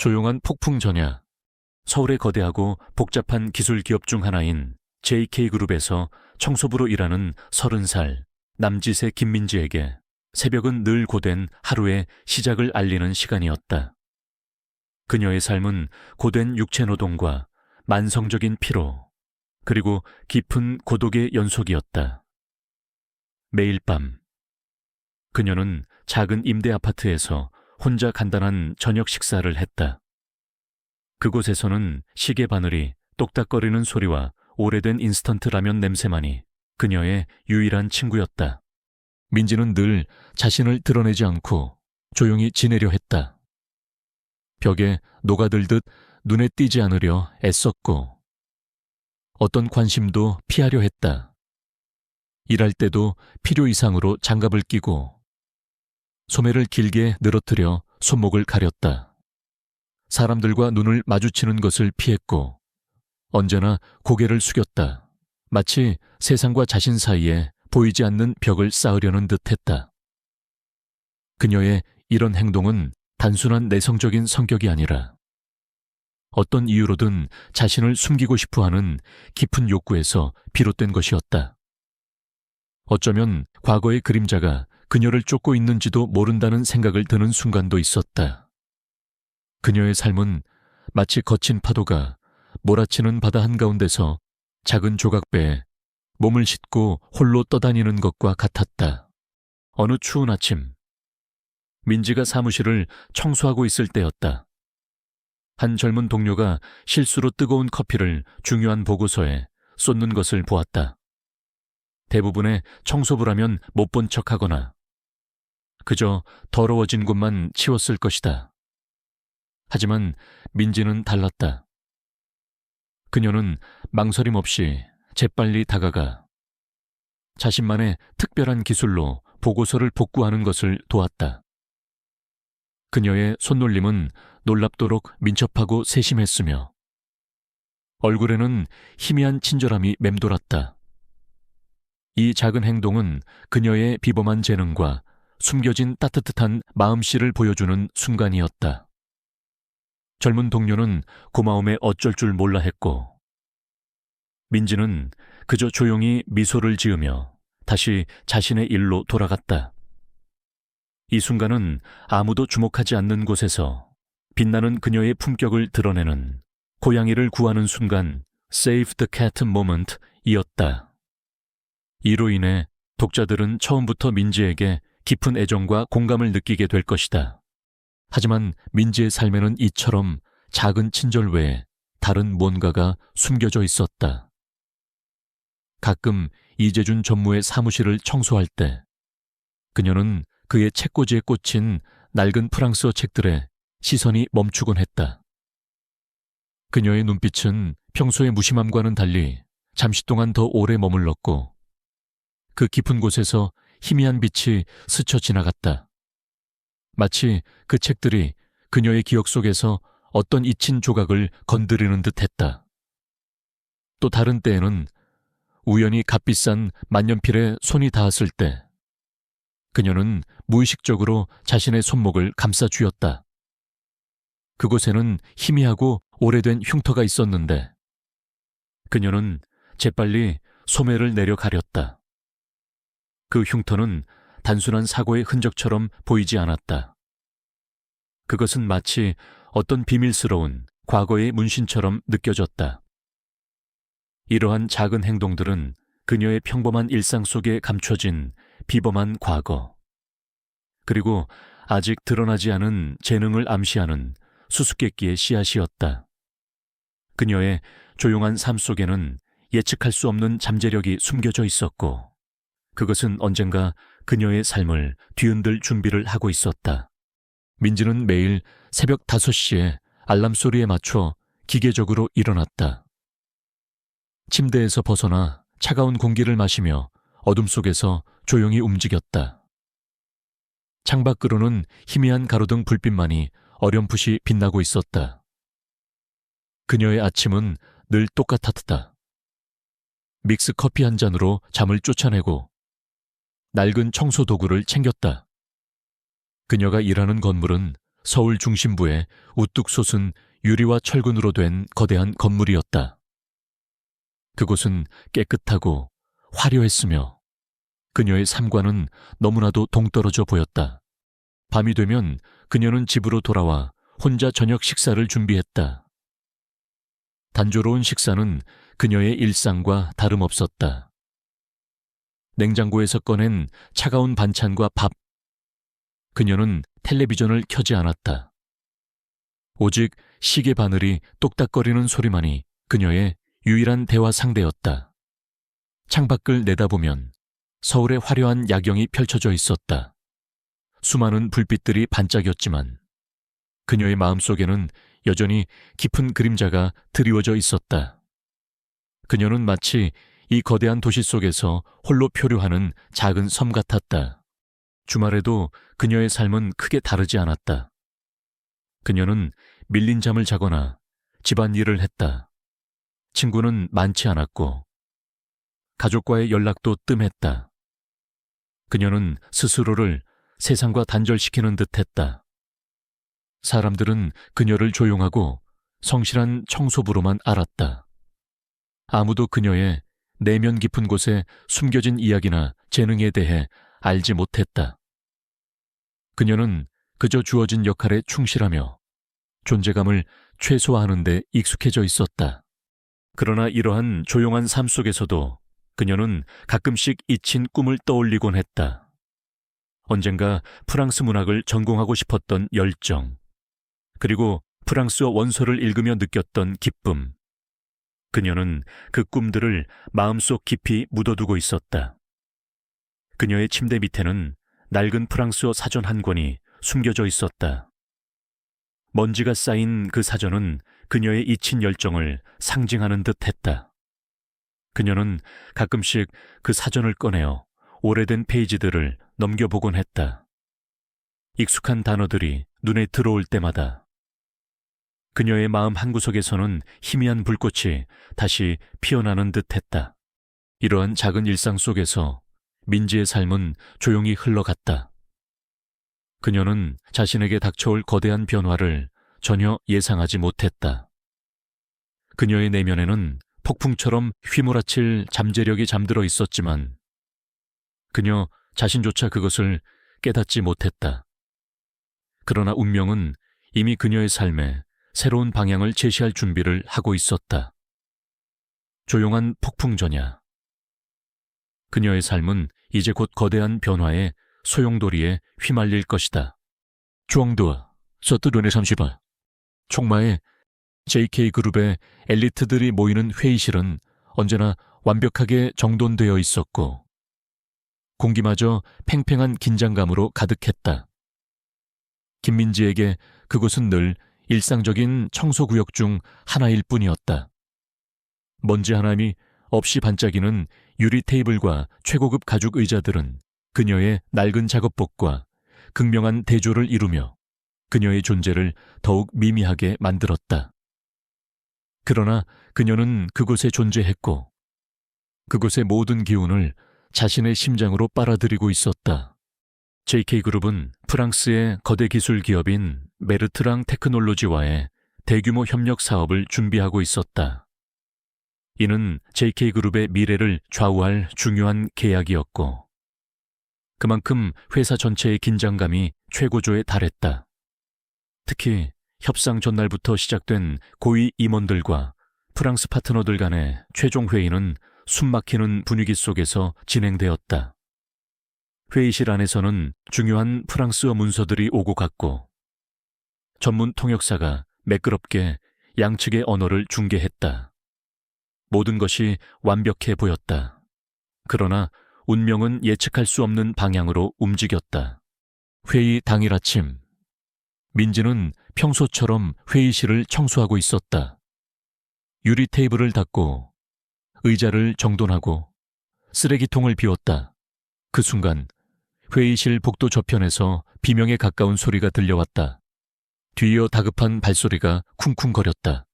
조용한 폭풍 전야. 서울의 거대하고 복잡한 기술 기업 중 하나인 JK그룹에서 청소부로 일하는 30살 남짓의 김민지에게 새벽은 늘 고된 하루의 시작을 알리는 시간이었다. 그녀의 삶은 고된 육체노동과 만성적인 피로, 그리고 깊은 고독의 연속이었다. 매일 밤, 그녀는 작은 임대 아파트에서 혼자 간단한 저녁 식사를 했다. 그곳에서는 시계 바늘이 똑딱거리는 소리와 오래된 인스턴트 라면 냄새만이 그녀의 유일한 친구였다. 민지는 늘 자신을 드러내지 않고 조용히 지내려 했다. 벽에 녹아들듯 눈에 띄지 않으려 애썼고, 어떤 관심도 피하려 했다. 일할 때도 필요 이상으로 장갑을 끼고, 소매를 길게 늘어뜨려 손목을 가렸다. 사람들과 눈을 마주치는 것을 피했고, 언제나 고개를 숙였다. 마치 세상과 자신 사이에 보이지 않는 벽을 쌓으려는 듯 했다. 그녀의 이런 행동은 단순한 내성적인 성격이 아니라 어떤 이유로든 자신을 숨기고 싶어 하는 깊은 욕구에서 비롯된 것이었다. 어쩌면 과거의 그림자가 그녀를 쫓고 있는지도 모른다는 생각을 드는 순간도 있었다. 그녀의 삶은 마치 거친 파도가 몰아치는 바다 한가운데서 작은 조각배에 몸을 싣고 홀로 떠다니는 것과 같았다. 어느 추운 아침, 민지가 사무실을 청소하고 있을 때였다. 한 젊은 동료가 실수로 뜨거운 커피를 중요한 보고서에 쏟는 것을 보았다. 대부분의 청소부라면 못 본 척하거나 그저 더러워진 곳만 치웠을 것이다. 하지만 민지는 달랐다. 그녀는 망설임 없이 재빨리 다가가 자신만의 특별한 기술로 보고서를 복구하는 것을 도왔다. 그녀의 손놀림은 놀랍도록 민첩하고 세심했으며 얼굴에는 희미한 친절함이 맴돌았다. 이 작은 행동은 그녀의 비범한 재능과 숨겨진 따뜻한 마음씨를 보여주는 순간이었다. 젊은 동료는 고마움에 어쩔 줄 몰라 했고, 민지는 그저 조용히 미소를 지으며 다시 자신의 일로 돌아갔다. 이 순간은 아무도 주목하지 않는 곳에서 빛나는 그녀의 품격을 드러내는 고양이를 구하는 순간 Save the Cat Moment이었다. 이로 인해 독자들은 처음부터 민지에게 깊은 애정과 공감을 느끼게 될 것이다. 하지만 민지의 삶에는 이처럼 작은 친절 외에 다른 뭔가가 숨겨져 있었다. 가끔 이재준 전무의 사무실을 청소할 때 그녀는 그의 책꽂이에 꽂힌 낡은 프랑스어 책들에 시선이 멈추곤 했다. 그녀의 눈빛은 평소의 무심함과는 달리 잠시 동안 더 오래 머물렀고, 그 깊은 곳에서 희미한 빛이 스쳐 지나갔다. 마치 그 책들이 그녀의 기억 속에서 어떤 잊힌 조각을 건드리는 듯 했다. 또 다른 때에는 우연히 값비싼 만년필에 손이 닿았을 때 그녀는 무의식적으로 자신의 손목을 감싸 쥐었다. 그곳에는 희미하고 오래된 흉터가 있었는데 그녀는 재빨리 소매를 내려 가렸다. 그 흉터는 단순한 사고의 흔적처럼 보이지 않았다. 그것은 마치 어떤 비밀스러운 과거의 문신처럼 느껴졌다. 이러한 작은 행동들은 그녀의 평범한 일상 속에 감춰진 비범한 과거, 그리고 아직 드러나지 않은 재능을 암시하는 수수께끼의 씨앗이었다. 그녀의 조용한 삶 속에는 예측할 수 없는 잠재력이 숨겨져 있었고, 그것은 언젠가 그녀의 삶을 뒤흔들 준비를 하고 있었다. 민지는 매일 새벽 5시에 알람 소리에 맞춰 기계적으로 일어났다. 침대에서 벗어나 차가운 공기를 마시며 어둠 속에서 조용히 움직였다. 창밖으로는 희미한 가로등 불빛만이 어렴풋이 빛나고 있었다. 그녀의 아침은 늘 똑같았다. 믹스 커피 한 잔으로 잠을 쫓아내고 낡은 청소 도구를 챙겼다. 그녀가 일하는 건물은 서울 중심부에 우뚝 솟은 유리와 철근으로 된 거대한 건물이었다. 그곳은 깨끗하고 화려했으며 그녀의 삶과는 너무나도 동떨어져 보였다. 밤이 되면 그녀는 집으로 돌아와 혼자 저녁 식사를 준비했다. 단조로운 식사는 그녀의 일상과 다름없었다. 냉장고에서 꺼낸 차가운 반찬과 밥. 그녀는 텔레비전을 켜지 않았다. 오직 시계 바늘이 똑딱거리는 소리만이 그녀의 유일한 대화 상대였다. 창밖을 내다보면 서울의 화려한 야경이 펼쳐져 있었다. 수많은 불빛들이 반짝였지만 그녀의 마음속에는 여전히 깊은 그림자가 드리워져 있었다. 그녀는 마치 이 거대한 도시 속에서 홀로 표류하는 작은 섬 같았다. 주말에도 그녀의 삶은 크게 다르지 않았다. 그녀는 밀린 잠을 자거나 집안일을 했다. 친구는 많지 않았고 가족과의 연락도 뜸했다. 그녀는 스스로를 세상과 단절시키는 듯했다. 사람들은 그녀를 조용하고 성실한 청소부로만 알았다. 아무도 그녀의 내면 깊은 곳에 숨겨진 이야기나 재능에 대해 알지 못했다. 그녀는 그저 주어진 역할에 충실하며 존재감을 최소화하는 데 익숙해져 있었다. 그러나 이러한 조용한 삶 속에서도 그녀는 가끔씩 잊힌 꿈을 떠올리곤 했다. 언젠가 프랑스 문학을 전공하고 싶었던 열정, 그리고 프랑스어 원서를 읽으며 느꼈던 기쁨. 그녀는 그 꿈들을 마음속 깊이 묻어두고 있었다. 그녀의 침대 밑에는 낡은 프랑스어 사전 한 권이 숨겨져 있었다. 먼지가 쌓인 그 사전은 그녀의 잊힌 열정을 상징하는 듯했다. 그녀는 가끔씩 그 사전을 꺼내어 오래된 페이지들을 넘겨보곤 했다. 익숙한 단어들이 눈에 들어올 때마다 그녀의 마음 한구석에서는 희미한 불꽃이 다시 피어나는 듯했다. 이러한 작은 일상 속에서 민지의 삶은 조용히 흘러갔다. 그녀는 자신에게 닥쳐올 거대한 변화를 전혀 예상하지 못했다. 그녀의 내면에는 폭풍처럼 휘몰아칠 잠재력이 잠들어 있었지만 그녀 자신조차 그것을 깨닫지 못했다. 그러나 운명은 이미 그녀의 삶에 새로운 방향을 제시할 준비를 하고 있었다. 조용한 폭풍전야. 그녀의 삶은 이제 곧 거대한 변화의 소용돌이에 휘말릴 것이다. 중앙도 서트 르네상시바. 총마에 JK그룹의 엘리트들이 모이는 회의실은 언제나 완벽하게 정돈되어 있었고 공기마저 팽팽한 긴장감으로 가득했다. 김민지에게 그곳은 늘 일상적인 청소구역 중 하나일 뿐이었다. 먼지 하나미 없이 반짝이는 유리 테이블과 최고급 가죽 의자들은 그녀의 낡은 작업복과 극명한 대조를 이루며 그녀의 존재를 더욱 미미하게 만들었다. 그러나 그녀는 그곳에 존재했고 그곳의 모든 기운을 자신의 심장으로 빨아들이고 있었다. JK그룹은 프랑스의 거대 기술 기업인 메르트랑 테크놀로지와의 대규모 협력 사업을 준비하고 있었다. 이는 JK그룹의 미래를 좌우할 중요한 계약이었고 그만큼 회사 전체의 긴장감이 최고조에 달했다. 특히 협상 전날부터 시작된 고위 임원들과 프랑스 파트너들 간의 최종 회의는 숨막히는 분위기 속에서 진행되었다. 회의실 안에서는 중요한 프랑스어 문서들이 오고 갔고 전문 통역사가 매끄럽게 양측의 언어를 중개했다. 모든 것이 완벽해 보였다. 그러나 운명은 예측할 수 없는 방향으로 움직였다. 회의 당일 아침, 민지는 평소처럼 회의실을 청소하고 있었다. 유리 테이블을 닦고 의자를 정돈하고 쓰레기통을 비웠다. 그 순간 회의실 복도 저편에서 비명에 가까운 소리가 들려왔다. 뒤이어 다급한 발소리가 쿵쿵거렸다.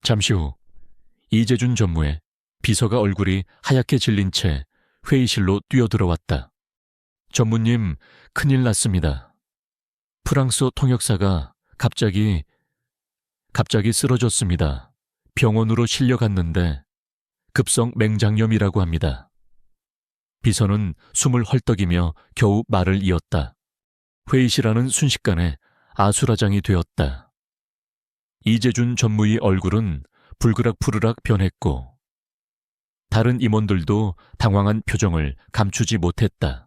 잠시 후 이재준 전무의 비서가 얼굴이 하얗게 질린 채 회의실로 뛰어들어왔다. 전무님, 큰일 났습니다. 프랑스어 통역사가 갑자기 쓰러졌습니다. 병원으로 실려갔는데 급성 맹장염이라고 합니다. 비서는 숨을 헐떡이며 겨우 말을 이었다. 회의실하는 순식간에 아수라장이 되었다. 이재준 전무의 얼굴은 불그락푸르락 변했고 다른 임원들도 당황한 표정을 감추지 못했다.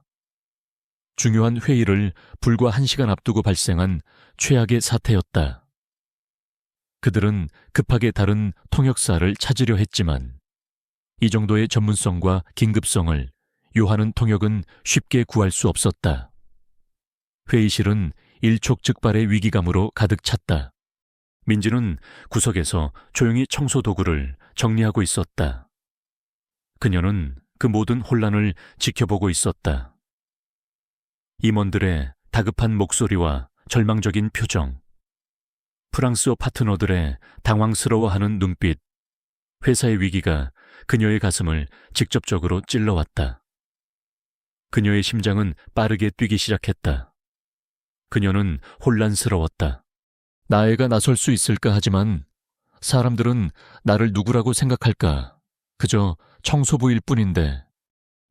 중요한 회의를 불과 1시간 앞두고 발생한 최악의 사태였다. 그들은 급하게 다른 통역사를 찾으려 했지만 이 정도의 전문성과 긴급성을 요하는 통역은 쉽게 구할 수 없었다. 회의실은 일촉즉발의 위기감으로 가득 찼다. 민지는 구석에서 조용히 청소 도구를 정리하고 있었다. 그녀는 그 모든 혼란을 지켜보고 있었다. 임원들의 다급한 목소리와 절망적인 표정, 프랑스어 파트너들의 당황스러워하는 눈빛, 회사의 위기가 그녀의 가슴을 직접적으로 찔러왔다. 그녀의 심장은 빠르게 뛰기 시작했다. 그녀는 혼란스러웠다. 나애가 나설 수 있을까 하지만 사람들은 나를 누구라고 생각할까? 그저 청소부일 뿐인데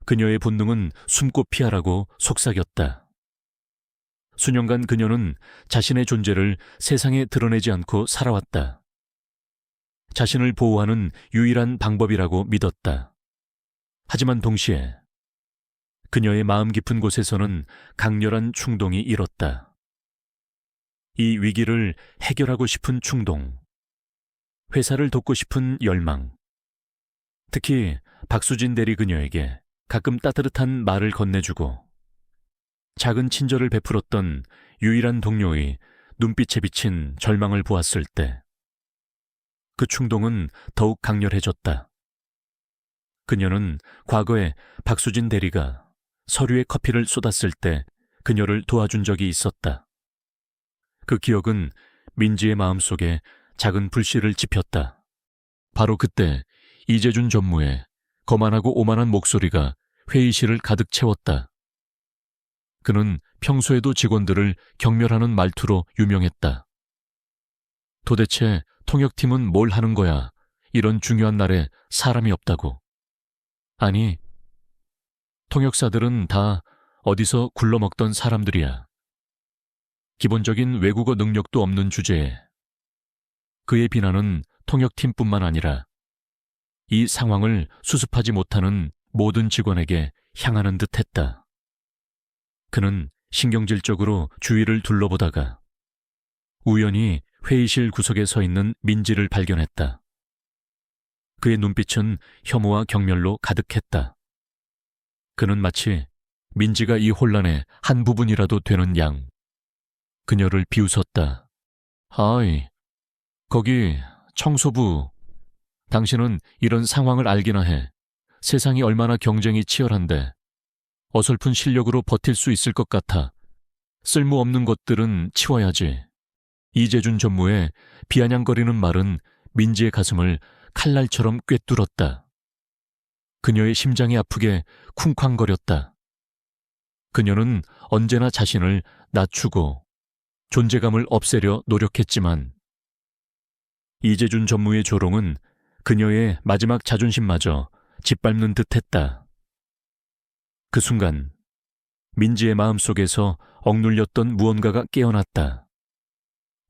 그녀의 본능은 숨고 피하라고 속삭였다. 수년간 그녀는 자신의 존재를 세상에 드러내지 않고 살아왔다. 자신을 보호하는 유일한 방법이라고 믿었다. 하지만 동시에 그녀의 마음 깊은 곳에서는 강렬한 충동이 일었다. 이 위기를 해결하고 싶은 충동, 회사를 돕고 싶은 열망, 특히 박수진 대리 그녀에게 가끔 따뜻한 말을 건네주고 작은 친절을 베풀었던 유일한 동료의 눈빛에 비친 절망을 보았을 때 그 충동은 더욱 강렬해졌다. 그녀는 과거에 박수진 대리가 서류에 커피를 쏟았을 때 그녀를 도와준 적이 있었다. 그 기억은 민지의 마음속에 작은 불씨를 지폈다. 바로 그때 이재준 전무의 거만하고 오만한 목소리가 회의실을 가득 채웠다. 그는 평소에도 직원들을 경멸하는 말투로 유명했다. 도대체 통역팀은 뭘 하는 거야? 이런 중요한 날에 사람이 없다고. 아니, 통역사들은 다 어디서 굴러먹던 사람들이야. 기본적인 외국어 능력도 없는 주제에 그의 비난은 통역팀뿐만 아니라 이 상황을 수습하지 못하는 모든 직원에게 향하는 듯했다. 그는 신경질적으로 주위를 둘러보다가 우연히 회의실 구석에 서 있는 민지를 발견했다. 그의 눈빛은 혐오와 경멸로 가득했다. 그는 마치 민지가 이 혼란의 한 부분이라도 되는 양 그녀를 비웃었다. 아이, 거기 청소부, 당신은 이런 상황을 알기나 해. 세상이 얼마나 경쟁이 치열한데 어설픈 실력으로 버틸 수 있을 것 같아. 쓸모없는 것들은 치워야지. 이재준 전무의 비아냥거리는 말은 민지의 가슴을 칼날처럼 꿰뚫었다. 그녀의 심장이 아프게 쿵쾅거렸다. 그녀는 언제나 자신을 낮추고 존재감을 없애려 노력했지만 이재준 전무의 조롱은 그녀의 마지막 자존심마저 짓밟는 듯했다. 그 순간 민지의 마음속에서 억눌렸던 무언가가 깨어났다.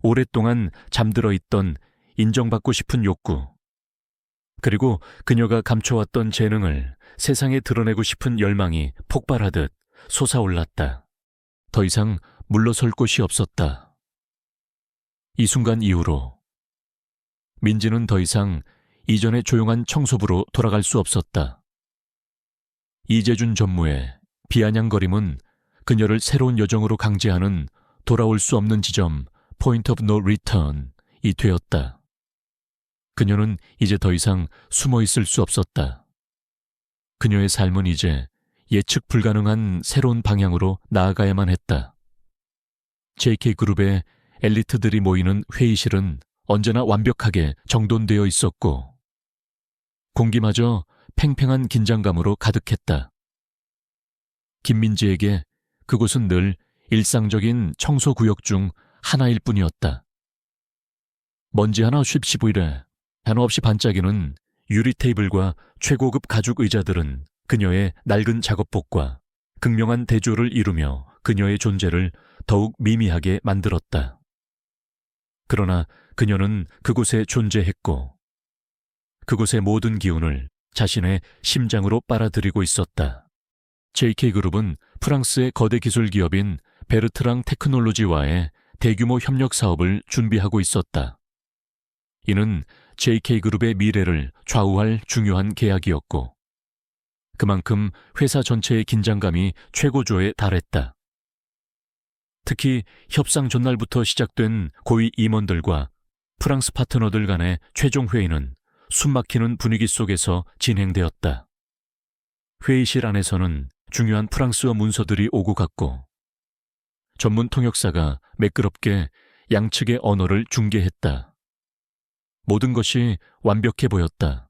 오랫동안 잠들어 있던 인정받고 싶은 욕구, 그리고 그녀가 감춰왔던 재능을 세상에 드러내고 싶은 열망이 폭발하듯 솟아올랐다. 더 이상 물러설 곳이 없었다. 이 순간 이후로 민지는 더 이상 이전의 조용한 청소부로 돌아갈 수 없었다. 이재준 전무의 비아냥거림은 그녀를 새로운 여정으로 강제하는 돌아올 수 없는 지점, 포인트 오브 노 리턴이 되었다. 그녀는 이제 더 이상 숨어 있을 수 없었다. 그녀의 삶은 이제 예측 불가능한 새로운 방향으로 나아가야만 했다. JK그룹의 엘리트들이 모이는 회의실은 언제나 완벽하게 정돈되어 있었고 공기마저 팽팽한 긴장감으로 가득했다. 김민지에게 그곳은 늘 일상적인 청소 구역 중 하나일 뿐이었다. 먼지 하나 쉽시부이래 단어 없이 반짝이는 유리 테이블과 최고급 가죽 의자들은 그녀의 낡은 작업복과 극명한 대조를 이루며 그녀의 존재를 더욱 미미하게 만들었다. 그러나 그녀는 그곳에 존재했고 그곳의 모든 기운을 자신의 심장으로 빨아들이고 있었다. JK그룹은 프랑스의 거대 기술 기업인 베르트랑 테크놀로지와의 대규모 협력 사업을 준비하고 있었다. 이는 JK그룹의 미래를 좌우할 중요한 계약이었고 그만큼 회사 전체의 긴장감이 최고조에 달했다. 특히 협상 전날부터 시작된 고위 임원들과 프랑스 파트너들 간의 최종 회의는 숨막히는 분위기 속에서 진행되었다. 회의실 안에서는 중요한 프랑스어 문서들이 오고 갔고 전문 통역사가 매끄럽게 양측의 언어를 중개했다. 모든 것이 완벽해 보였다.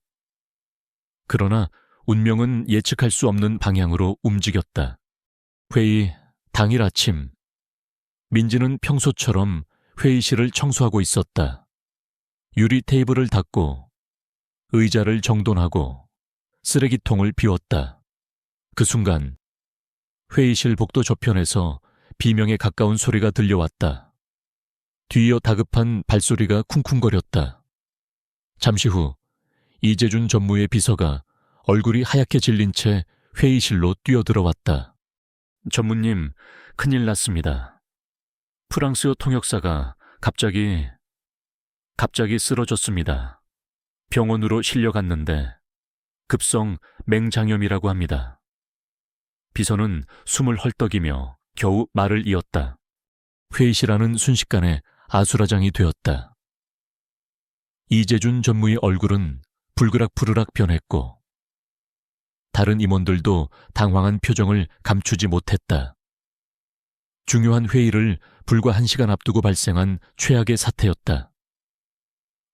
그러나 운명은 예측할 수 없는 방향으로 움직였다. 회의 당일 아침, 민지는 평소처럼 회의실을 청소하고 있었다. 유리 테이블을 닦고 의자를 정돈하고 쓰레기통을 비웠다. 그 순간 회의실 복도 저편에서 비명에 가까운 소리가 들려왔다. 뒤이어 다급한 발소리가 쿵쿵거렸다. 잠시 후 이재준 전무의 비서가 얼굴이 하얗게 질린 채 회의실로 뛰어들어왔다. 전무님, 큰일 났습니다. 프랑스어 통역사가 갑자기 쓰러졌습니다. 병원으로 실려갔는데 급성 맹장염이라고 합니다. 비서는 숨을 헐떡이며 겨우 말을 이었다. 회의실 안은 순식간에 아수라장이 되었다. 이재준 전무의 얼굴은 불그락부르락 변했고 다른 임원들도 당황한 표정을 감추지 못했다. 중요한 회의를 불과 1시간 앞두고 발생한 최악의 사태였다.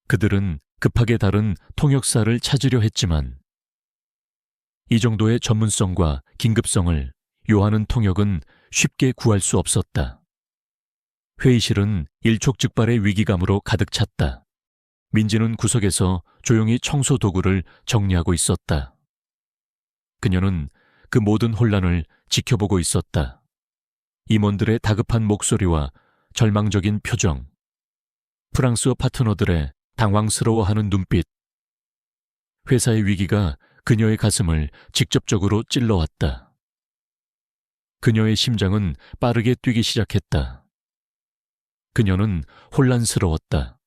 그들은 급하게 다른 통역사를 찾으려 했지만 이 정도의 전문성과 긴급성을 요하는 통역은 쉽게 구할 수 없었다. 회의실은 일촉즉발의 위기감으로 가득 찼다. 민지는 구석에서 조용히 청소 도구를 정리하고 있었다. 그녀는 그 모든 혼란을 지켜보고 있었다. 임원들의 다급한 목소리와 절망적인 표정, 프랑스어 파트너들의 당황스러워하는 눈빛, 회사의 위기가 그녀의 가슴을 직접적으로 찔러왔다. 그녀의 심장은 빠르게 뛰기 시작했다. 그녀는 혼란스러웠다.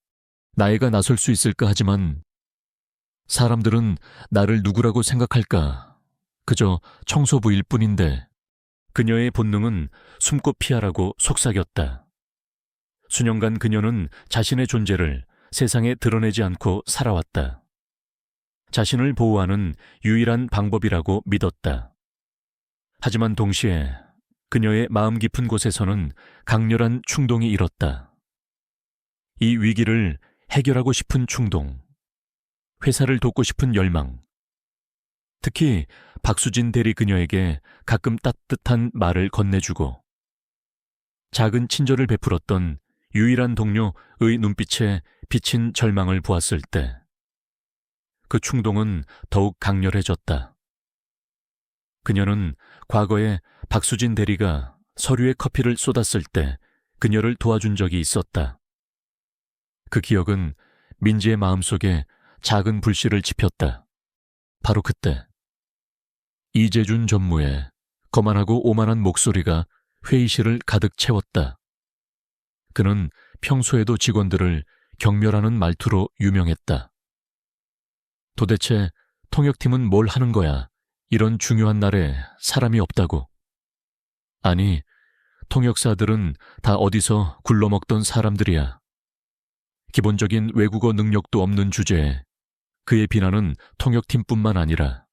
나이가 나설 수 있을까 하지만 사람들은 나를 누구라고 생각할까? 그저 청소부일 뿐인데 그녀의 본능은 숨고 피하라고 속삭였다. 수년간 그녀는 자신의 존재를 세상에 드러내지 않고 살아왔다. 자신을 보호하는 유일한 방법이라고 믿었다. 하지만 동시에 그녀의 마음 깊은 곳에서는 강렬한 충동이 일었다. 이 위기를 해결하고 싶은 충동, 회사를 돕고 싶은 열망, 특히 박수진 대리 그녀에게 가끔 따뜻한 말을 건네주고 작은 친절을 베풀었던 유일한 동료의 눈빛에 비친 절망을 보았을 때 그 충동은 더욱 강렬해졌다. 그녀는 과거에 박수진 대리가 서류에 커피를 쏟았을 때 그녀를 도와준 적이 있었다. 그 기억은 민지의 마음속에 작은 불씨를 지폈다. 바로 그때 이재준 전무의 거만하고 오만한 목소리가 회의실을 가득 채웠다. 그는 평소에도 직원들을 경멸하는 말투로 유명했다. 도대체 통역팀은 뭘 하는 거야? 이런 중요한 날에 사람이 없다고. 아니, 통역사들은 다 어디서 굴러먹던 사람들이야. 기본적인 외국어 능력도 없는 주제에 그의 비난은 통역팀뿐만 아니라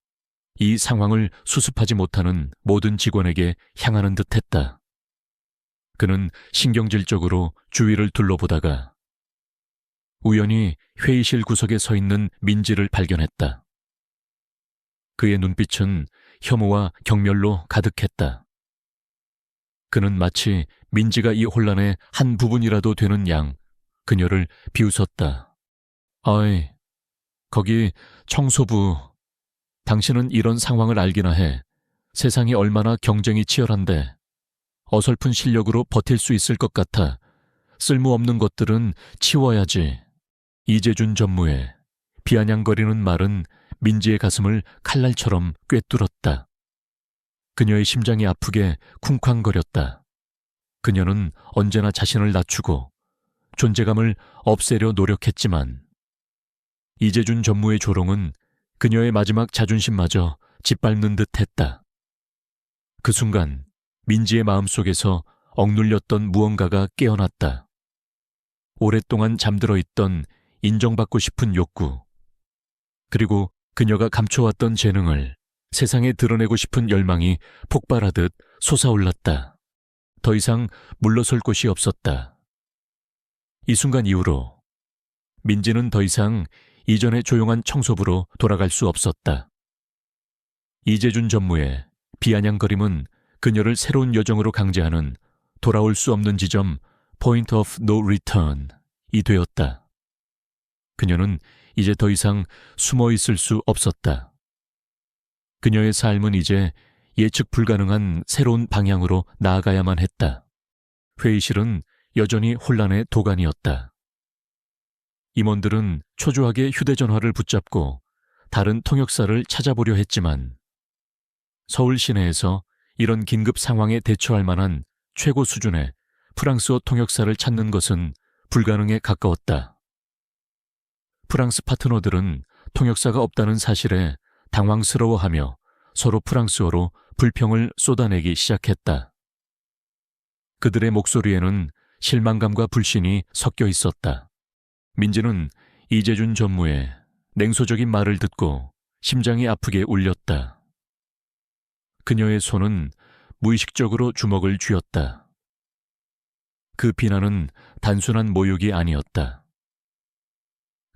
이 상황을 수습하지 못하는 모든 직원에게 향하는 듯했다. 그는 신경질적으로 주위를 둘러보다가 우연히 회의실 구석에 서 있는 민지를 발견했다. 그의 눈빛은 혐오와 경멸로 가득했다. 그는 마치 민지가 이 혼란의 한 부분이라도 되는 양 그녀를 비웃었다. 어이, 거기 청소부. 당신은 이런 상황을 알기나 해. 세상이 얼마나 경쟁이 치열한데 어설픈 실력으로 버틸 수 있을 것 같아. 쓸모없는 것들은 치워야지. 이재준 전무의 비아냥거리는 말은 민지의 가슴을 칼날처럼 꿰뚫었다. 그녀의 심장이 아프게 쿵쾅거렸다. 그녀는 언제나 자신을 낮추고 존재감을 없애려 노력했지만 이재준 전무의 조롱은 그녀의 마지막 자존심마저 짓밟는 듯 했다. 그 순간 민지의 마음속에서 억눌렸던 무언가가 깨어났다. 오랫동안 잠들어 있던 인정받고 싶은 욕구, 그리고 그녀가 감춰왔던 재능을 세상에 드러내고 싶은 열망이 폭발하듯 솟아올랐다. 더 이상 물러설 곳이 없었다. 이 순간 이후로 민지는 더 이상 이전의 조용한 청소부로 돌아갈 수 없었다. 이재준 전무의 비아냥거림은 그녀를 새로운 여정으로 강제하는 돌아올 수 없는 지점 Point of No Return이 되었다. 그녀는 이제 더 이상 숨어 있을 수 없었다. 그녀의 삶은 이제 예측 불가능한 새로운 방향으로 나아가야만 했다. 회의실은 여전히 혼란의 도가니였다. 임원들은 초조하게 휴대전화를 붙잡고 다른 통역사를 찾아보려 했지만 서울 시내에서 이런 긴급 상황에 대처할 만한 최고 수준의 프랑스어 통역사를 찾는 것은 불가능에 가까웠다. 프랑스 파트너들은 통역사가 없다는 사실에 당황스러워하며 서로 프랑스어로 불평을 쏟아내기 시작했다. 그들의 목소리에는 실망감과 불신이 섞여 있었다. 민지는 이재준 전무의 냉소적인 말을 듣고 심장이 아프게 울렸다. 그녀의 손은 무의식적으로 주먹을 쥐었다. 그 비난은 단순한 모욕이 아니었다.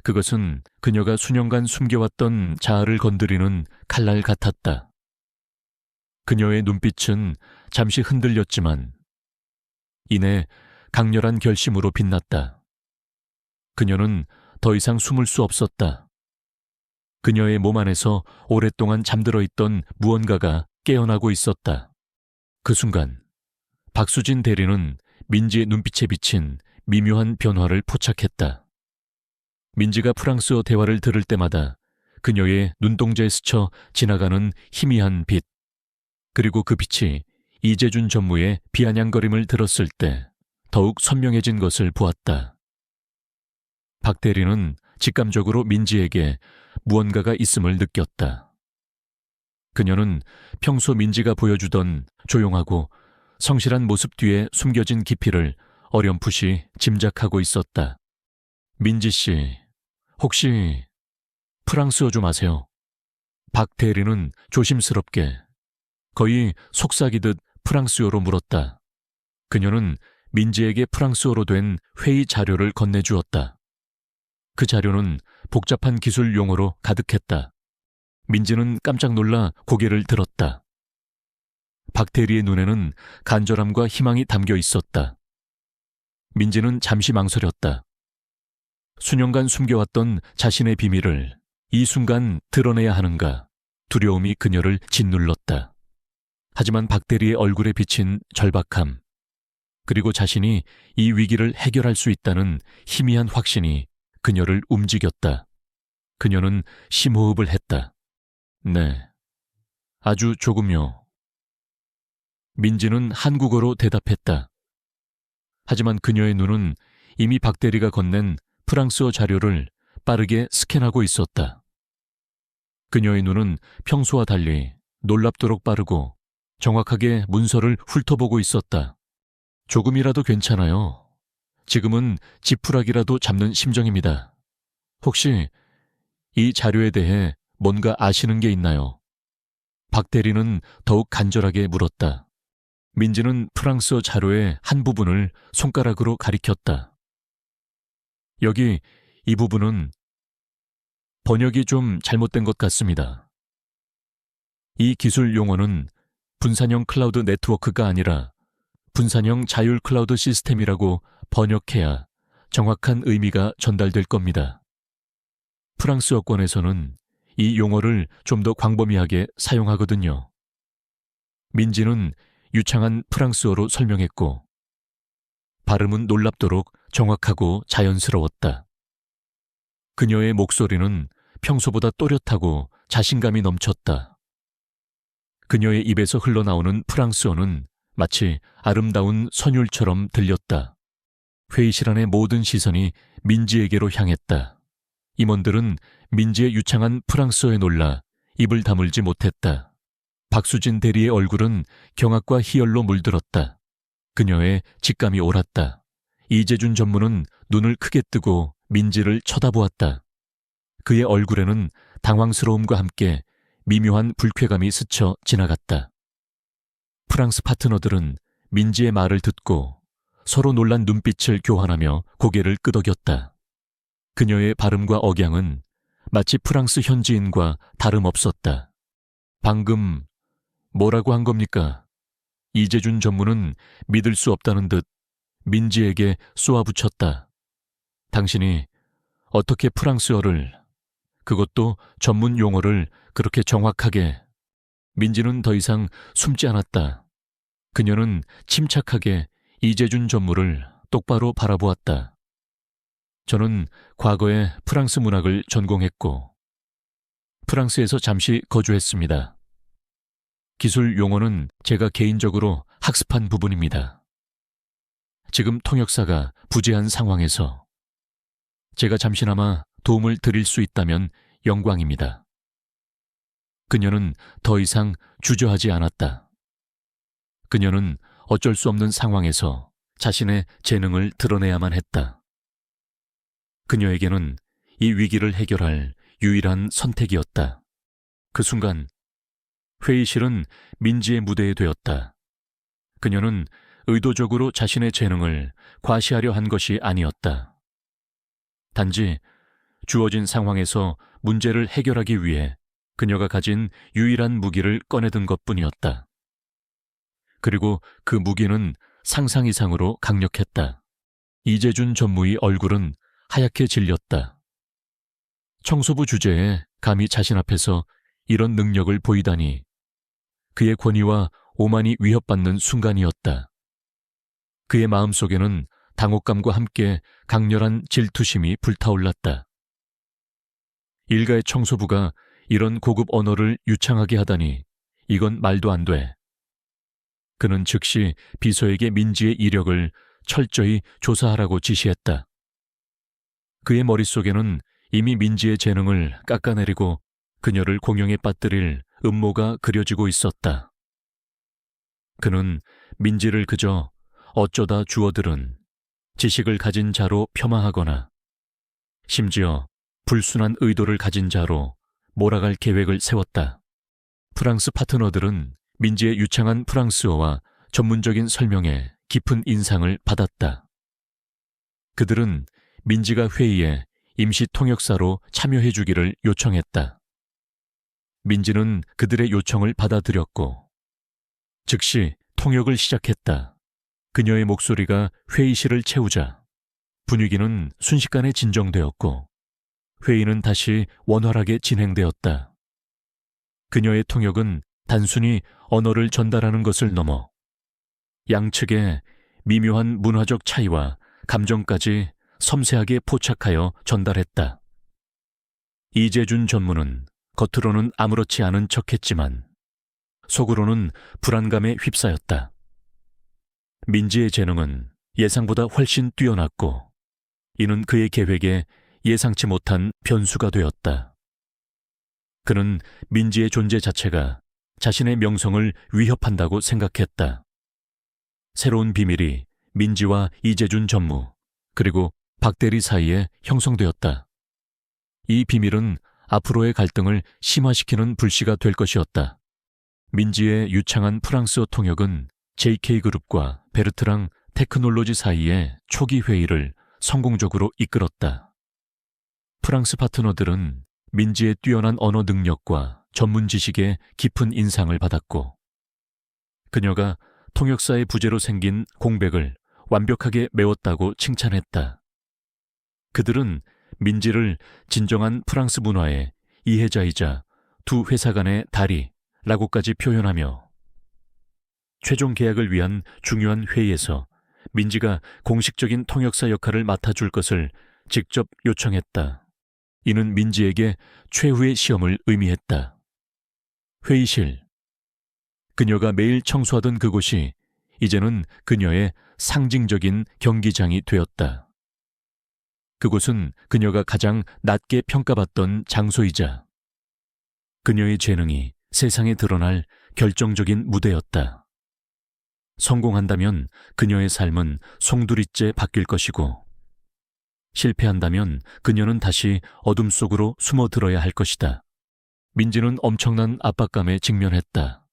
그것은 그녀가 수년간 숨겨왔던 자아를 건드리는 칼날 같았다. 그녀의 눈빛은 잠시 흔들렸지만 이내 강렬한 결심으로 빛났다. 그녀는 더 이상 숨을 수 없었다. 그녀의 몸 안에서 오랫동안 잠들어 있던 무언가가 깨어나고 있었다. 그 순간 박수진 대리는 민지의 눈빛에 비친 미묘한 변화를 포착했다. 민지가 프랑스어 대화를 들을 때마다 그녀의 눈동자에 스쳐 지나가는 희미한 빛, 그리고 그 빛이 이재준 전무의 비아냥거림을 들었을 때 더욱 선명해진 것을 보았다. 박 대리는 직감적으로 민지에게 무언가가 있음을 느꼈다. 그녀는 평소 민지가 보여주던 조용하고 성실한 모습 뒤에 숨겨진 깊이를 어렴풋이 짐작하고 있었다. 민지 씨, 혹시 프랑스어 좀 아세요? 박 대리는 조심스럽게 거의 속삭이듯 프랑스어로 물었다. 그녀는 민지에게 프랑스어로 된 회의 자료를 건네주었다. 그 자료는 복잡한 기술 용어로 가득했다. 민지는 깜짝 놀라 고개를 들었다. 박 대리의 눈에는 간절함과 희망이 담겨 있었다. 민지는 잠시 망설였다. 수년간 숨겨왔던 자신의 비밀을 이 순간 드러내야 하는가 두려움이 그녀를 짓눌렀다. 하지만 박 대리의 얼굴에 비친 절박함, 그리고 자신이 이 위기를 해결할 수 있다는 희미한 확신이 그녀를 움직였다. 그녀는 심호흡을 했다. 네, 아주 조금요. 민지는 한국어로 대답했다. 하지만 그녀의 눈은 이미 박 대리가 건넨 프랑스어 자료를 빠르게 스캔하고 있었다. 그녀의 눈은 평소와 달리 놀랍도록 빠르고 정확하게 문서를 훑어보고 있었다. 조금이라도 괜찮아요. 지금은 지푸라기라도 잡는 심정입니다. 혹시 이 자료에 대해 뭔가 아시는 게 있나요? 박 대리는 더욱 간절하게 물었다. 민지는 프랑스어 자료의 한 부분을 손가락으로 가리켰다. 여기 이 부분은 번역이 좀 잘못된 것 같습니다. 이 기술 용어는 분산형 클라우드 네트워크가 아니라 분산형 자율 클라우드 시스템이라고 번역해야 정확한 의미가 전달될 겁니다. 프랑스어권에서는 이 용어를 좀 더 광범위하게 사용하거든요. 민지는 유창한 프랑스어로 설명했고, 발음은 놀랍도록 정확하고 자연스러웠다. 그녀의 목소리는 평소보다 또렷하고 자신감이 넘쳤다. 그녀의 입에서 흘러나오는 프랑스어는 마치 아름다운 선율처럼 들렸다. 회의실 안의 모든 시선이 민지에게로 향했다. 임원들은 민지의 유창한 프랑스어에 놀라 입을 다물지 못했다. 박수진 대리의 얼굴은 경악과 희열로 물들었다. 그녀의 직감이 옳았다. 이재준 전무는 눈을 크게 뜨고 민지를 쳐다보았다. 그의 얼굴에는 당황스러움과 함께 미묘한 불쾌감이 스쳐 지나갔다. 프랑스 파트너들은 민지의 말을 듣고 서로 놀란 눈빛을 교환하며 고개를 끄덕였다. 그녀의 발음과 억양은 마치 프랑스 현지인과 다름없었다. 방금 뭐라고 한 겁니까? 이재준 전무는 믿을 수 없다는 듯 민지에게 쏘아붙였다. 당신이 어떻게 프랑스어를, 그것도 전문 용어를 그렇게 정확하게... 민지는 더 이상 숨지 않았다. 그녀는 침착하게 이재준 전무를 똑바로 바라보았다. 저는 과거에 프랑스 문학을 전공했고 프랑스에서 잠시 거주했습니다. 기술 용어는 제가 개인적으로 학습한 부분입니다. 지금 통역사가 부재한 상황에서 제가 잠시나마 도움을 드릴 수 있다면 영광입니다. 그녀는 더 이상 주저하지 않았다. 그녀는 어쩔 수 없는 상황에서 자신의 재능을 드러내야만 했다. 그녀에게는 이 위기를 해결할 유일한 선택이었다. 그 순간 회의실은 민지의 무대에 되었다. 그녀는 의도적으로 자신의 재능을 과시하려 한 것이 아니었다. 단지 주어진 상황에서 문제를 해결하기 위해 그녀가 가진 유일한 무기를 꺼내든 것뿐이었다. 그리고 그 무기는 상상 이상으로 강력했다. 이재준 전무의 얼굴은 하얗게 질렸다. 청소부 주제에 감히 자신 앞에서 이런 능력을 보이다니. 그의 권위와 오만이 위협받는 순간이었다. 그의 마음속에는 당혹감과 함께 강렬한 질투심이 불타올랐다. 일가의 청소부가 이런 고급 언어를 유창하게 하다니 이건 말도 안 돼. 그는 즉시 비서에게 민지의 이력을 철저히 조사하라고 지시했다. 그의 머릿속에는 이미 민지의 재능을 깎아내리고 그녀를 공영에 빠뜨릴 음모가 그려지고 있었다. 그는 민지를 그저 어쩌다 주워들은 지식을 가진 자로 폄하하거나 심지어 불순한 의도를 가진 자로 몰아갈 계획을 세웠다. 프랑스 파트너들은 민지의 유창한 프랑스어와 전문적인 설명에 깊은 인상을 받았다. 그들은 민지가 회의에 임시 통역사로 참여해 주기를 요청했다. 민지는 그들의 요청을 받아들였고 즉시 통역을 시작했다. 그녀의 목소리가 회의실을 채우자 분위기는 순식간에 진정되었고 회의는 다시 원활하게 진행되었다. 그녀의 통역은 단순히 언어를 전달하는 것을 넘어 양측의 미묘한 문화적 차이와 감정까지 섬세하게 포착하여 전달했다. 이재준 전무는 겉으로는 아무렇지 않은 척했지만 속으로는 불안감에 휩싸였다. 민지의 재능은 예상보다 훨씬 뛰어났고 이는 그의 계획에 예상치 못한 변수가 되었다. 그는 민지의 존재 자체가 자신의 명성을 위협한다고 생각했다. 새로운 비밀이 민지와 이재준 전무 그리고 박 대리 사이에 형성되었다. 이 비밀은 앞으로의 갈등을 심화시키는 불씨가 될 것이었다. 민지의 유창한 프랑스어 통역은 JK그룹과 베르트랑 테크놀로지 사이의 초기 회의를 성공적으로 이끌었다. 프랑스 파트너들은 민지의 뛰어난 언어 능력과 전문 지식에 깊은 인상을 받았고 그녀가 통역사의 부재로 생긴 공백을 완벽하게 메웠다고 칭찬했다. 그들은 민지를 진정한 프랑스 문화의 이해자이자 두 회사 간의 다리라고까지 표현하며 최종 계약을 위한 중요한 회의에서 민지가 공식적인 통역사 역할을 맡아줄 것을 직접 요청했다. 이는 민지에게 최후의 시험을 의미했다. 회의실. 그녀가 매일 청소하던 그곳이 이제는 그녀의 상징적인 경기장이 되었다. 그곳은 그녀가 가장 낮게 평가받던 장소이자 그녀의 재능이 세상에 드러날 결정적인 무대였다. 성공한다면 그녀의 삶은 송두리째 바뀔 것이고 실패한다면 그녀는 다시 어둠 속으로 숨어들어야 할 것이다. 민지는 엄청난 압박감에 직면했다.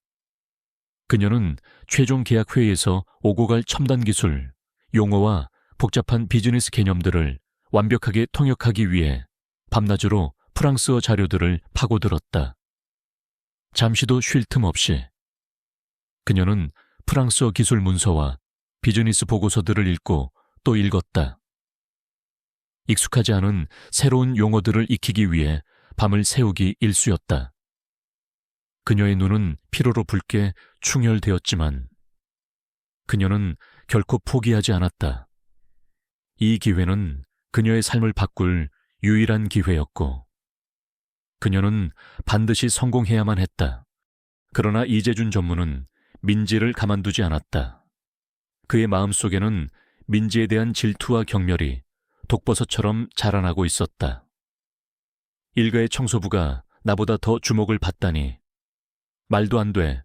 그녀는 최종 계약 회의에서 오고 갈 첨단 기술, 용어와 복잡한 비즈니스 개념들을 완벽하게 통역하기 위해 밤낮으로 프랑스어 자료들을 파고들었다. 잠시도 쉴 틈 없이 그녀는 프랑스어 기술 문서와 비즈니스 보고서들을 읽고 또 읽었다. 익숙하지 않은 새로운 용어들을 익히기 위해 밤을 새우기 일쑤였다. 그녀의 눈은 피로로 붉게 충혈되었지만 그녀는 결코 포기하지 않았다. 이 기회는 그녀의 삶을 바꿀 유일한 기회였고 그녀는 반드시 성공해야만 했다. 그러나 이재준 전무는 민지를 가만두지 않았다. 그의 마음속에는 민지에 대한 질투와 경멸이 독버섯처럼 자라나고 있었다. 일가의 청소부가 나보다 더 주목을 받다니. 말도 안 돼.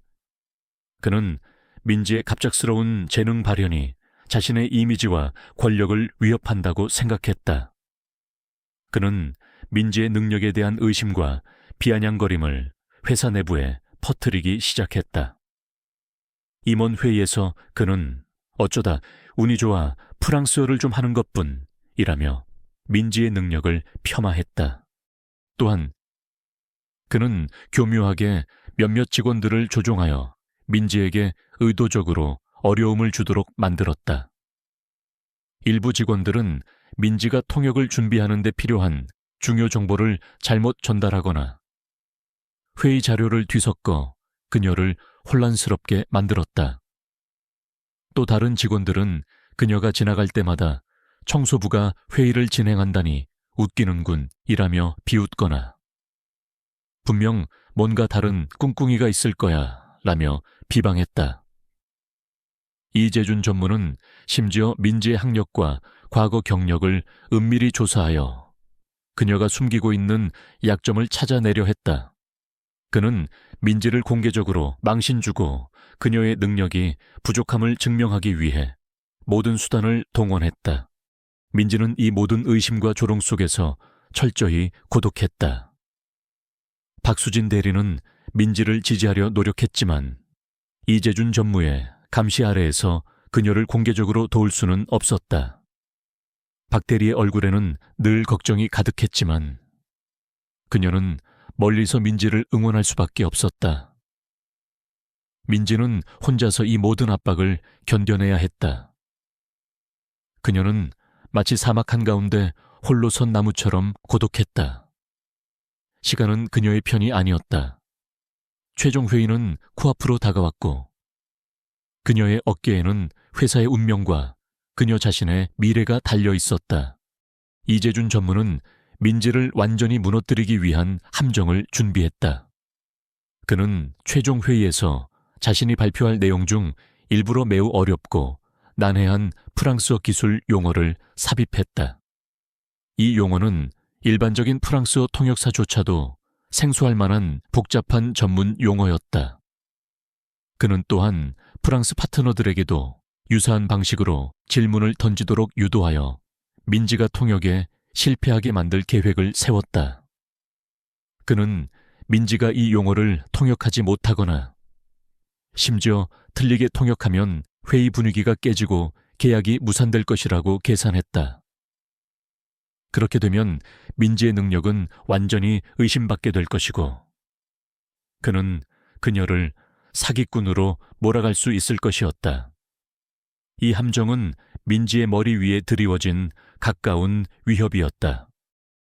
그는 민지의 갑작스러운 재능 발현이 자신의 이미지와 권력을 위협한다고 생각했다. 그는 민지의 능력에 대한 의심과 비아냥거림을 회사 내부에 퍼뜨리기 시작했다. 임원 회의에서 그는 어쩌다 운이 좋아 프랑스어를 좀 하는 것뿐 이라며 민지의 능력을 폄하했다. 또한 그는 교묘하게 몇몇 직원들을 조종하여 민지에게 의도적으로 어려움을 주도록 만들었다. 일부 직원들은 민지가 통역을 준비하는 데 필요한 중요 정보를 잘못 전달하거나 회의 자료를 뒤섞어 그녀를 혼란스럽게 만들었다. 또 다른 직원들은 그녀가 지나갈 때마다 청소부가 회의를 진행한다니 웃기는군 이라며 비웃거나 분명 뭔가 다른 꿍꿍이가 있을 거야 라며 비방했다. 이재준 전무는 심지어 민지의 학력과 과거 경력을 은밀히 조사하여 그녀가 숨기고 있는 약점을 찾아내려 했다. 그는 민지를 공개적으로 망신주고 그녀의 능력이 부족함을 증명하기 위해 모든 수단을 동원했다. 민지는 이 모든 의심과 조롱 속에서 철저히 고독했다. 박수진 대리는 민지를 지지하려 노력했지만 이재준 전무의 감시 아래에서 그녀를 공개적으로 도울 수는 없었다. 박 대리의 얼굴에는 늘 걱정이 가득했지만 그녀는 멀리서 민지를 응원할 수밖에 없었다. 민지는 혼자서 이 모든 압박을 견뎌내야 했다. 그녀는 마치 사막 한가운데 홀로 선 나무처럼 고독했다. 시간은 그녀의 편이 아니었다. 최종 회의는 코앞으로 다가왔고 그녀의 어깨에는 회사의 운명과 그녀 자신의 미래가 달려 있었다. 이재준 전무는 민지를 완전히 무너뜨리기 위한 함정을 준비했다. 그는 최종 회의에서 자신이 발표할 내용 중 일부러 매우 어렵고 난해한 프랑스어 기술 용어를 삽입했다. 이 용어는 일반적인 프랑스어 통역사조차도 생소할 만한 복잡한 전문 용어였다. 그는 또한 프랑스 파트너들에게도 유사한 방식으로 질문을 던지도록 유도하여 민지가 통역에 실패하게 만들 계획을 세웠다. 그는 민지가 이 용어를 통역하지 못하거나 심지어 틀리게 통역하면 회의 분위기가 깨지고 계약이 무산될 것이라고 계산했다. 그렇게 되면 민지의 능력은 완전히 의심받게 될 것이고 그는 그녀를 사기꾼으로 몰아갈 수 있을 것이었다. 이 함정은 민지의 머리 위에 드리워진 가까운 위협이었다.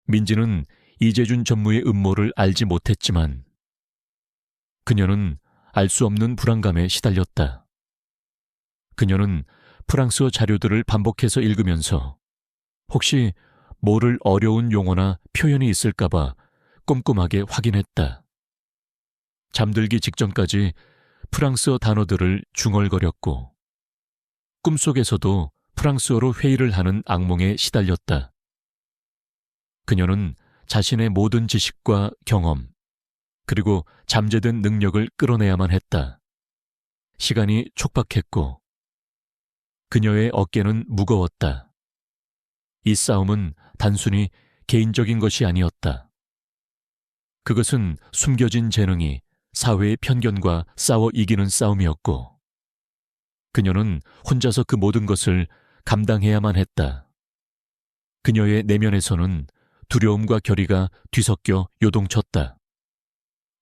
민지는 이재준 전무의 음모를 알지 못했지만 그녀는 알 수 없는 불안감에 시달렸다. 그녀는 프랑스어 자료들을 반복해서 읽으면서 혹시 모를 어려운 용어나 표현이 있을까봐 꼼꼼하게 확인했다. 잠들기 직전까지 프랑스어 단어들을 중얼거렸고 꿈속에서도 프랑스어로 회의를 하는 악몽에 시달렸다. 그녀는 자신의 모든 지식과 경험, 그리고 잠재된 능력을 끌어내야만 했다. 시간이 촉박했고 그녀의 어깨는 무거웠다. 이 싸움은 단순히 개인적인 것이 아니었다. 그것은 숨겨진 재능이 사회의 편견과 싸워 이기는 싸움이었고 그녀는 혼자서 그 모든 것을 감당해야만 했다. 그녀의 내면에서는 두려움과 결의가 뒤섞여 요동쳤다.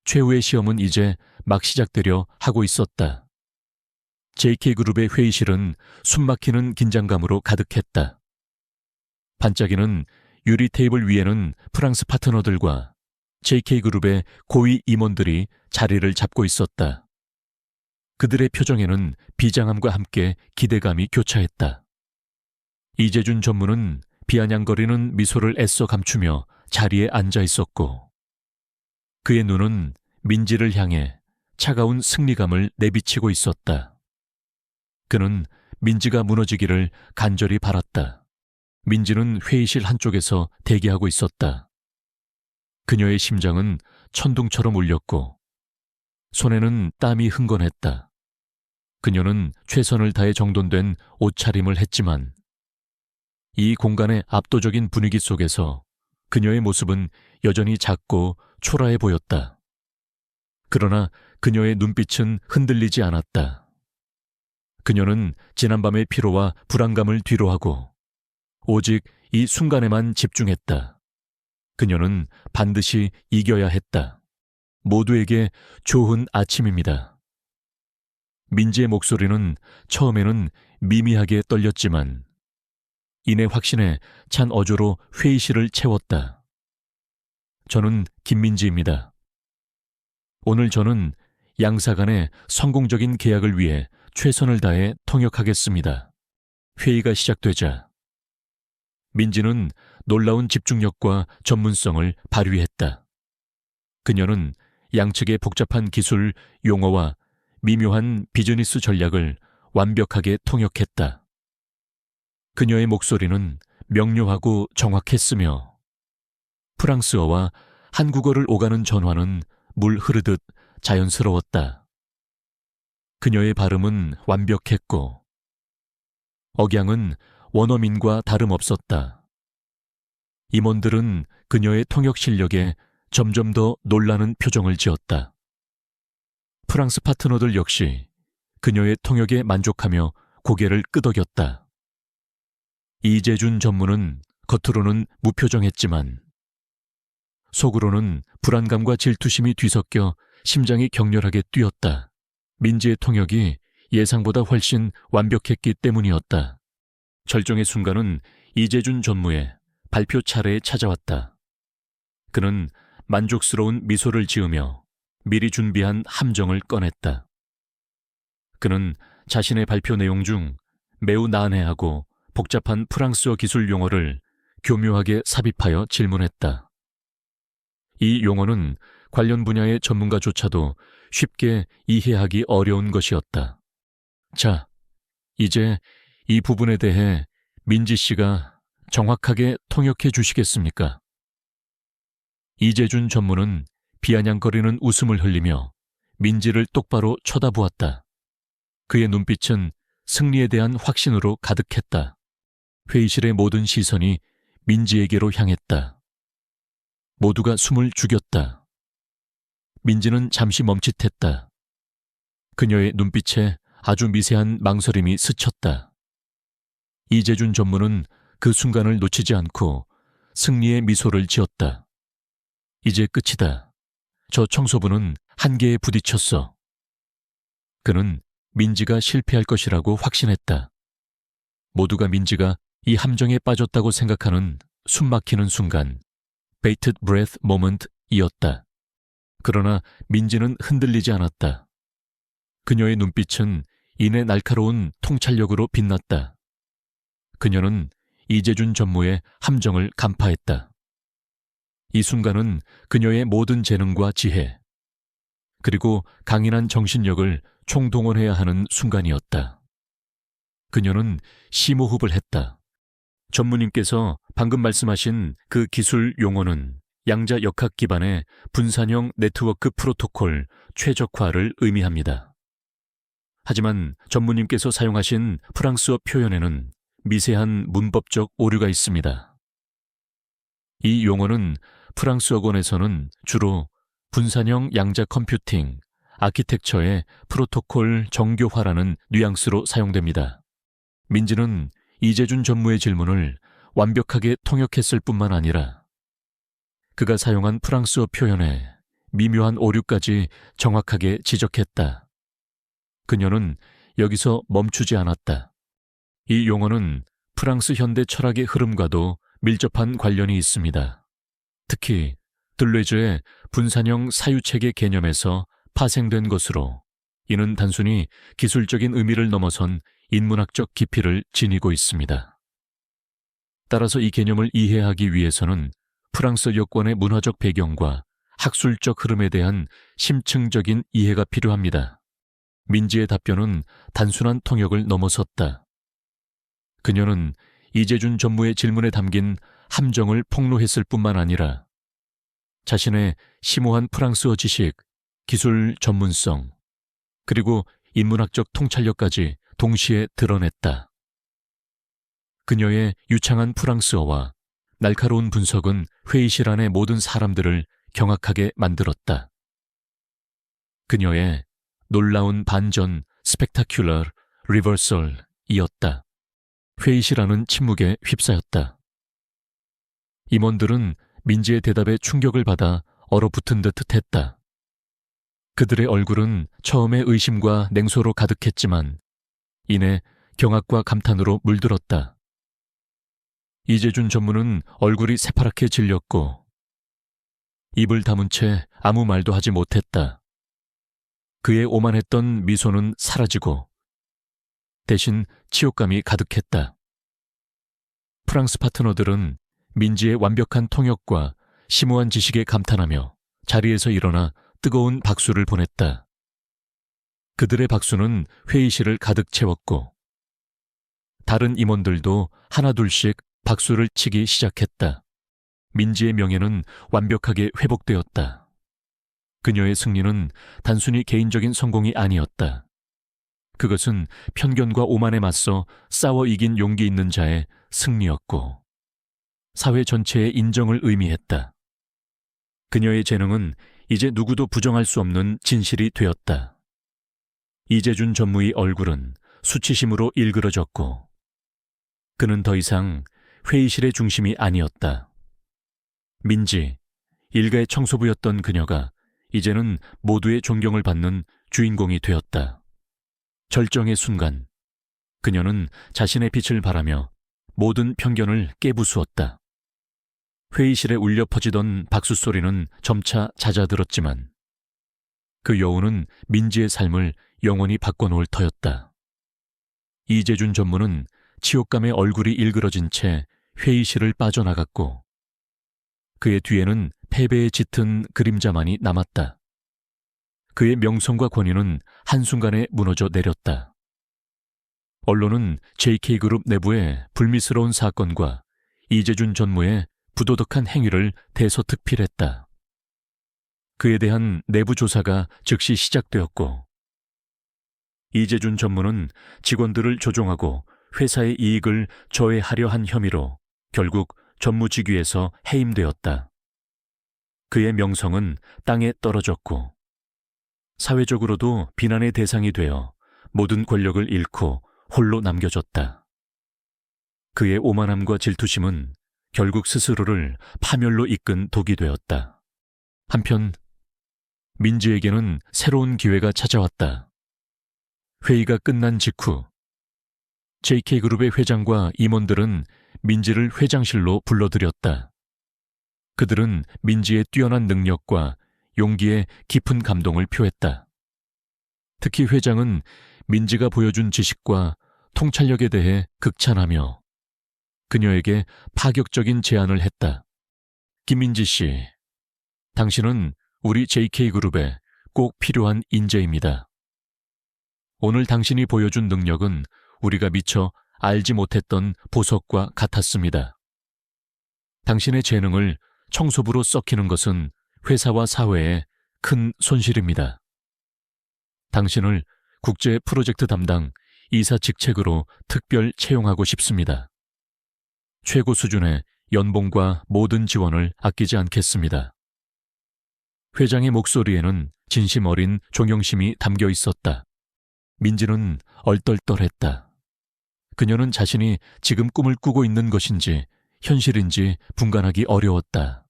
최후의 시험은 이제 막 시작되려 하고 있었다. JK그룹의 회의실은 숨막히는 긴장감으로 가득했다. 반짝이는 유리 테이블 위에는 프랑스 파트너들과 JK그룹의 고위 임원들이 자리를 잡고 있었다. 그들의 표정에는 비장함과 함께 기대감이 교차했다. 이재준 전무는 비아냥거리는 미소를 애써 감추며 자리에 앉아 있었고 그의 눈은 민지를 향해 차가운 승리감을 내비치고 있었다. 그는 민지가 무너지기를 간절히 바랐다. 민지는 회의실 한쪽에서 대기하고 있었다. 그녀의 심장은 천둥처럼 울렸고 손에는 땀이 흥건했다. 그녀는 최선을 다해 정돈된 옷차림을 했지만 이 공간의 압도적인 분위기 속에서 그녀의 모습은 여전히 작고 초라해 보였다. 그러나 그녀의 눈빛은 흔들리지 않았다. 그녀는 지난밤의 피로와 불안감을 뒤로하고 오직 이 순간에만 집중했다. 그녀는 반드시 이겨야 했다. 모두에게 좋은 아침입니다. 민지의 목소리는 처음에는 미미하게 떨렸지만 이내 확신에 찬 어조로 회의실을 채웠다. 저는 김민지입니다. 오늘 저는 양사 간의 성공적인 계약을 위해 최선을 다해 통역하겠습니다. 회의가 시작되자 민지는 놀라운 집중력과 전문성을 발휘했다. 그녀는 양측의 복잡한 기술, 용어와 미묘한 비즈니스 전략을 완벽하게 통역했다. 그녀의 목소리는 명료하고 정확했으며 프랑스어와 한국어를 오가는 전화는 물 흐르듯 자연스러웠다. 그녀의 발음은 완벽했고 억양은 원어민과 다름없었다. 임원들은 그녀의 통역 실력에 점점 더 놀라는 표정을 지었다. 프랑스 파트너들 역시 그녀의 통역에 만족하며 고개를 끄덕였다. 이재준 전무는 겉으로는 무표정했지만 속으로는 불안감과 질투심이 뒤섞여 심장이 격렬하게 뛰었다. 민지의 통역이 예상보다 훨씬 완벽했기 때문이었다. 절정의 순간은 이재준 전무의 발표 차례에 찾아왔다. 그는 만족스러운 미소를 지으며 미리 준비한 함정을 꺼냈다. 그는 자신의 발표 내용 중 매우 난해하고 복잡한 프랑스어 기술 용어를 교묘하게 삽입하여 질문했다. 이 용어는 관련 분야의 전문가조차도 쉽게 이해하기 어려운 것이었다. 자, 이제 이 부분에 대해 민지 씨가 정확하게 통역해 주시겠습니까? 이재준 전무는 비아냥거리는 웃음을 흘리며 민지를 똑바로 쳐다보았다. 그의 눈빛은 승리에 대한 확신으로 가득했다. 회의실의 모든 시선이 민지에게로 향했다. 모두가 숨을 죽였다. 민지는 잠시 멈칫했다. 그녀의 눈빛에 아주 미세한 망설임이 스쳤다. 이재준 전무는 그 순간을 놓치지 않고 승리의 미소를 지었다. 이제 끝이다. 저 청소부는 한계에 부딪혔어. 그는 민지가 실패할 것이라고 확신했다. 모두가 민지가 이 함정에 빠졌다고 생각하는 숨막히는 순간, bated breath moment이었다. 그러나 민지는 흔들리지 않았다. 그녀의 눈빛은 이내 날카로운 통찰력으로 빛났다. 그녀는 이재준 전무의 함정을 간파했다. 이 순간은 그녀의 모든 재능과 지혜, 그리고 강인한 정신력을 총동원해야 하는 순간이었다. 그녀는 심호흡을 했다. 전무님께서 방금 말씀하신 그 기술 용어는 양자 역학 기반의 분산형 네트워크 프로토콜 최적화를 의미합니다. 하지만 전무님께서 사용하신 프랑스어 표현에는 미세한 문법적 오류가 있습니다. 이 용어는 프랑스어권에서는 주로 분산형 양자 컴퓨팅, 아키텍처의 프로토콜 정교화라는 뉘앙스로 사용됩니다. 민지는 이재준 전무의 질문을 완벽하게 통역했을 뿐만 아니라 그가 사용한 프랑스어 표현에 미묘한 오류까지 정확하게 지적했다. 그녀는 여기서 멈추지 않았다. 이 용어는 프랑스 현대 철학의 흐름과도 밀접한 관련이 있습니다. 특히 들레즈의 분산형 사유체계 개념에서 파생된 것으로 이는 단순히 기술적인 의미를 넘어선 인문학적 깊이를 지니고 있습니다. 따라서 이 개념을 이해하기 위해서는 프랑스 여권의 문화적 배경과 학술적 흐름에 대한 심층적인 이해가 필요합니다. 민지의 답변은 단순한 통역을 넘어섰다. 그녀는 이재준 전무의 질문에 담긴 함정을 폭로했을 뿐만 아니라 자신의 심오한 프랑스어 지식, 기술 전문성, 그리고 인문학적 통찰력까지 동시에 드러냈다. 그녀의 유창한 프랑스어와 날카로운 분석은 회의실 안의 모든 사람들을 경악하게 만들었다. 그녀의 놀라운 반전 스펙타큘러 리버설이었다. 회의실 안은 침묵에 휩싸였다. 임원들은 민지의 대답에 충격을 받아 얼어붙은 듯 했다. 그들의 얼굴은 처음에 의심과 냉소로 가득했지만 이내 경악과 감탄으로 물들었다. 이재준 전무는 얼굴이 새파랗게 질렸고 입을 다문 채 아무 말도 하지 못했다. 그의 오만했던 미소는 사라지고 대신 치욕감이 가득했다. 프랑스 파트너들은 민지의 완벽한 통역과 심오한 지식에 감탄하며 자리에서 일어나 뜨거운 박수를 보냈다. 그들의 박수는 회의실을 가득 채웠고 다른 임원들도 하나둘씩 박수를 치기 시작했다. 민지의 명예는 완벽하게 회복되었다. 그녀의 승리는 단순히 개인적인 성공이 아니었다. 그것은 편견과 오만에 맞서 싸워 이긴 용기 있는 자의 승리였고 사회 전체의 인정을 의미했다. 그녀의 재능은 이제 누구도 부정할 수 없는 진실이 되었다. 이재준 전무의 얼굴은 수치심으로 일그러졌고 그는 더 이상 회의실의 중심이 아니었다. 민지, 일가의 청소부였던 그녀가 이제는 모두의 존경을 받는 주인공이 되었다. 절정의 순간, 그녀는 자신의 빛을 발하며 모든 편견을 깨부수었다. 회의실에 울려 퍼지던 박수 소리는 점차 잦아들었지만 그 여우는 민지의 삶을 영원히 바꿔놓을 터였다. 이재준 전무는 치욕감에 얼굴이 일그러진 채 회의실을 빠져나갔고 그의 뒤에는 패배에 짙은 그림자만이 남았다. 그의 명성과 권위는 한순간에 무너져 내렸다. 언론은 JK그룹 내부의 불미스러운 사건과 이재준 전무의 부도덕한 행위를 대서특필했다. 그에 대한 내부 조사가 즉시 시작되었고 이재준 전무는 직원들을 조종하고 회사의 이익을 저해하려 한 혐의로 결국 전무직위에서 해임되었다. 그의 명성은 땅에 떨어졌고 사회적으로도 비난의 대상이 되어 모든 권력을 잃고 홀로 남겨졌다. 그의 오만함과 질투심은 결국 스스로를 파멸로 이끈 독이 되었다. 한편 민지에게는 새로운 기회가 찾아왔다. 회의가 끝난 직후 JK그룹의 회장과 임원들은 민지를 회장실로 불러들였다. 그들은 민지의 뛰어난 능력과 용기에 깊은 감동을 표했다. 특히 회장은 민지가 보여준 지식과 통찰력에 대해 극찬하며 그녀에게 파격적인 제안을 했다. 김민지 씨, 당신은 우리 JK그룹에 꼭 필요한 인재입니다. 오늘 당신이 보여준 능력은 우리가 미처 알지 못했던 보석과 같았습니다. 당신의 재능을 청소부로 썩히는 것은 회사와 사회에 큰 손실입니다. 당신을 국제 프로젝트 담당 이사 직책으로 특별 채용하고 싶습니다. 최고 수준의 연봉과 모든 지원을 아끼지 않겠습니다. 회장의 목소리에는 진심 어린 존경심이 담겨 있었다. 민지는 얼떨떨했다. 그녀는 자신이 지금 꿈을 꾸고 있는 것인지 현실인지 분간하기 어려웠다.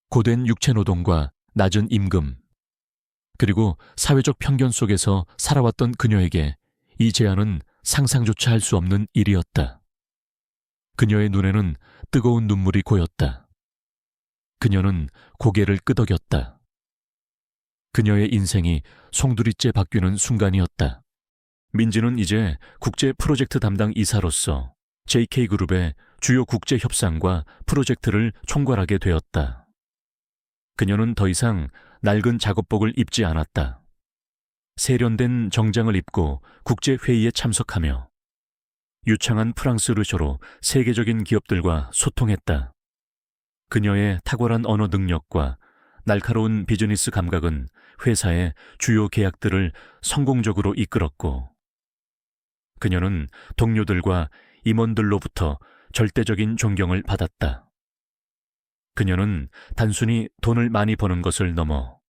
고된 육체노동과 낮은 임금, 그리고 사회적 편견 속에서 살아왔던 그녀에게 이 제안은 상상조차 할 수 없는 일이었다. 그녀의 눈에는 뜨거운 눈물이 고였다. 그녀는 고개를 끄덕였다. 그녀의 인생이 송두리째 바뀌는 순간이었다. 민지는 이제 국제 프로젝트 담당 이사로서 JK그룹의 주요 국제 협상과 프로젝트를 총괄하게 되었다. 그녀는 더 이상 낡은 작업복을 입지 않았다. 세련된 정장을 입고 국제회의에 참석하며 유창한 프랑스 르쇼로 세계적인 기업들과 소통했다. 그녀의 탁월한 언어 능력과 날카로운 비즈니스 감각은 회사의 주요 계약들을 성공적으로 이끌었고, 그녀는 동료들과 임원들로부터 절대적인 존경을 받았다. 그녀는 단순히 돈을 많이 버는 것을 넘어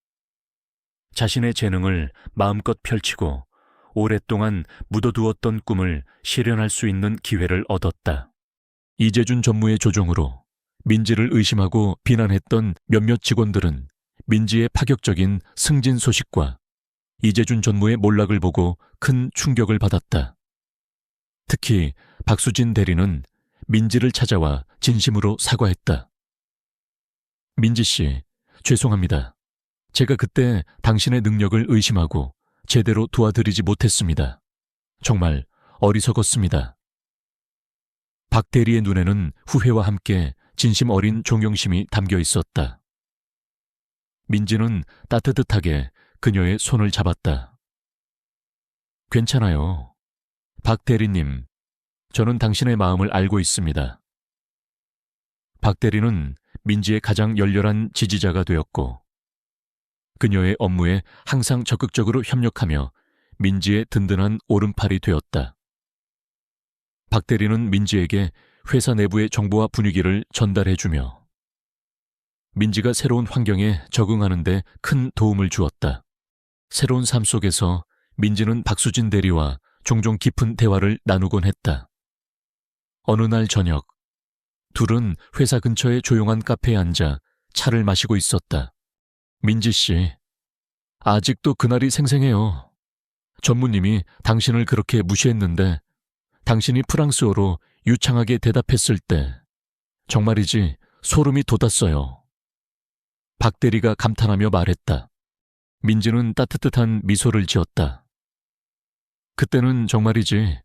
자신의 재능을 마음껏 펼치고 오랫동안 묻어두었던 꿈을 실현할 수 있는 기회를 얻었다. 이재준 전무의 조종으로 민지를 의심하고 비난했던 몇몇 직원들은 민지의 파격적인 승진 소식과 이재준 전무의 몰락을 보고 큰 충격을 받았다. 특히 박수진 대리는 민지를 찾아와 진심으로 사과했다. 민지 씨, 죄송합니다. 제가 그때 당신의 능력을 의심하고 제대로 도와드리지 못했습니다. 정말 어리석었습니다. 박 대리의 눈에는 후회와 함께 진심 어린 존경심이 담겨 있었다. 민지는 따뜻하게 그녀의 손을 잡았다. 괜찮아요. 박 대리님, 저는 당신의 마음을 알고 있습니다. 박 대리는 민지의 가장 열렬한 지지자가 되었고, 그녀의 업무에 항상 적극적으로 협력하며 민지의 든든한 오른팔이 되었다. 박 대리는 민지에게 회사 내부의 정보와 분위기를 전달해주며 민지가 새로운 환경에 적응하는 데 큰 도움을 주었다. 새로운 삶 속에서 민지는 박수진 대리와 종종 깊은 대화를 나누곤 했다. 어느 날 저녁, 둘은 회사 근처의 조용한 카페에 앉아 차를 마시고 있었다. 민지 씨, 아직도 그날이 생생해요. 전무님이 당신을 그렇게 무시했는데 당신이 프랑스어로 유창하게 대답했을 때 정말이지 소름이 돋았어요. 박 대리가 감탄하며 말했다. 민지는 따뜻한 미소를 지었다. 그때는 정말이지